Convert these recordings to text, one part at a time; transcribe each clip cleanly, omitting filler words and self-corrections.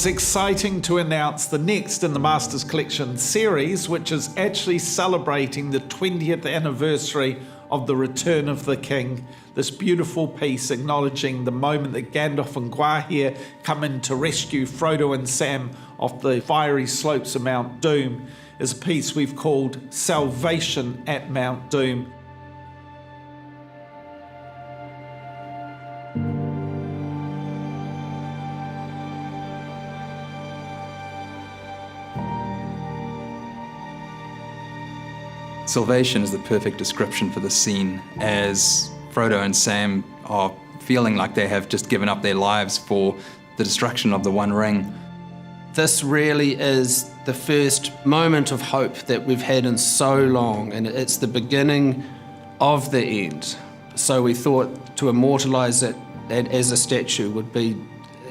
It's exciting to announce the next in the Masters Collection series, which is actually celebrating the 20th anniversary of the Return of the King. This beautiful piece acknowledging the moment that Gandalf and Gwaihir come in to rescue Frodo and Sam off the fiery slopes of Mount Doom is a piece we've called Salvation at Mount Doom. Salvation is the perfect description for the scene, as Frodo and Sam are feeling like they have just given up their lives for the destruction of the One Ring. This really is the first moment of hope that we've had in so long, and it's the beginning of the end. So we thought to immortalise it as a statue would be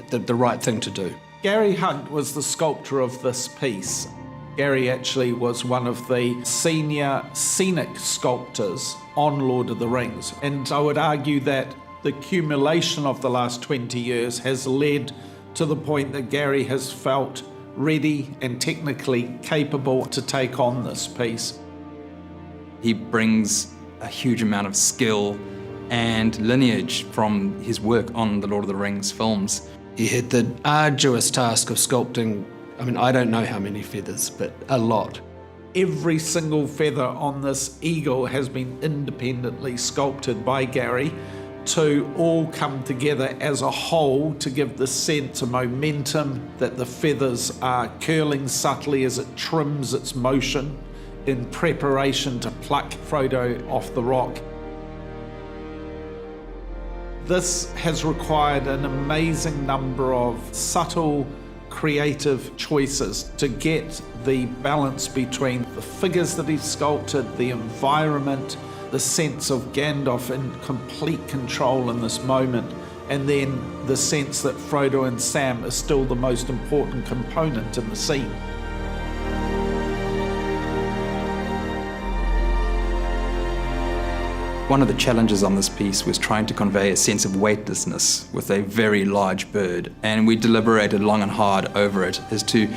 the right thing to do. Gary Hunt was the sculptor of this piece. Gary actually was one of the senior scenic sculptors on Lord of the Rings, and I would argue that the accumulation of the last 20 years has led to the point that Gary has felt ready and technically capable to take on this piece. He brings a huge amount of skill and lineage from his work on the Lord of the Rings films. He had the arduous task of sculpting, I don't know how many feathers, but a lot. Every single feather on this eagle has been independently sculpted by Gary to all come together as a whole to give the sense of momentum, that the feathers are curling subtly as it trims its motion in preparation to pluck Frodo off the rock. This has required an amazing number of subtle, creative choices to get the balance between the figures that he's sculpted, the environment, the sense of Gandalf in complete control in this moment, and then the sense that Frodo and Sam are still the most important component in the scene. One of the challenges on this piece was trying to convey a sense of weightlessness with a very large bird, and we deliberated long and hard over it as to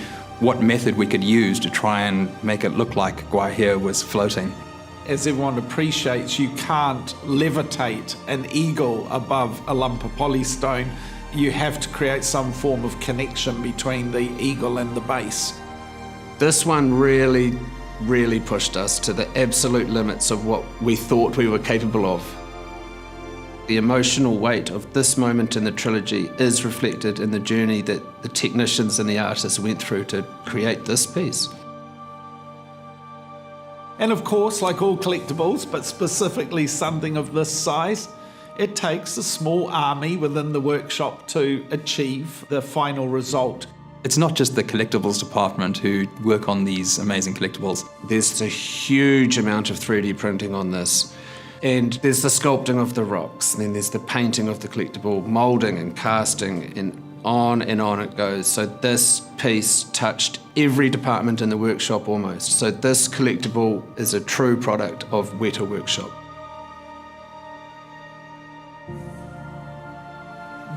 what method we could use to try and make it look like Gwaihir was floating. As everyone appreciates, you can't levitate an eagle above a lump of polystone. You have to create some form of connection between the eagle and the base. This one really pushed us to the absolute limits of what we thought we were capable of. The emotional weight of this moment in the trilogy is reflected in the journey that the technicians and the artists went through to create this piece. And of course, like all collectibles, but specifically something of this size, it takes a small army within the workshop to achieve the final result. It's not just the collectibles department who work on these amazing collectibles. There's a huge amount of 3D printing on this. And there's the sculpting of the rocks, and then there's the painting of the collectible, moulding and casting, and on it goes. So this piece touched every department in the workshop almost. So this collectible is a true product of WETA Workshop.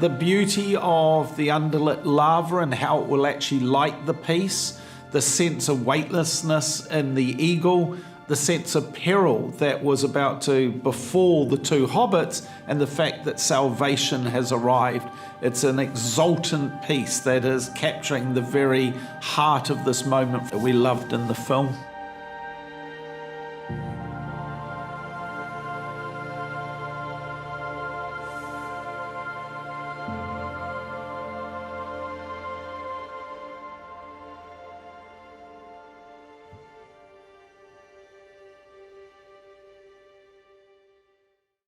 The beauty of the underlit lava and how it will actually light the piece, the sense of weightlessness in the eagle, the sense of peril that was about to befall the two hobbits, and the fact that salvation has arrived. It's an exultant piece that is capturing the very heart of this moment that we loved in the film.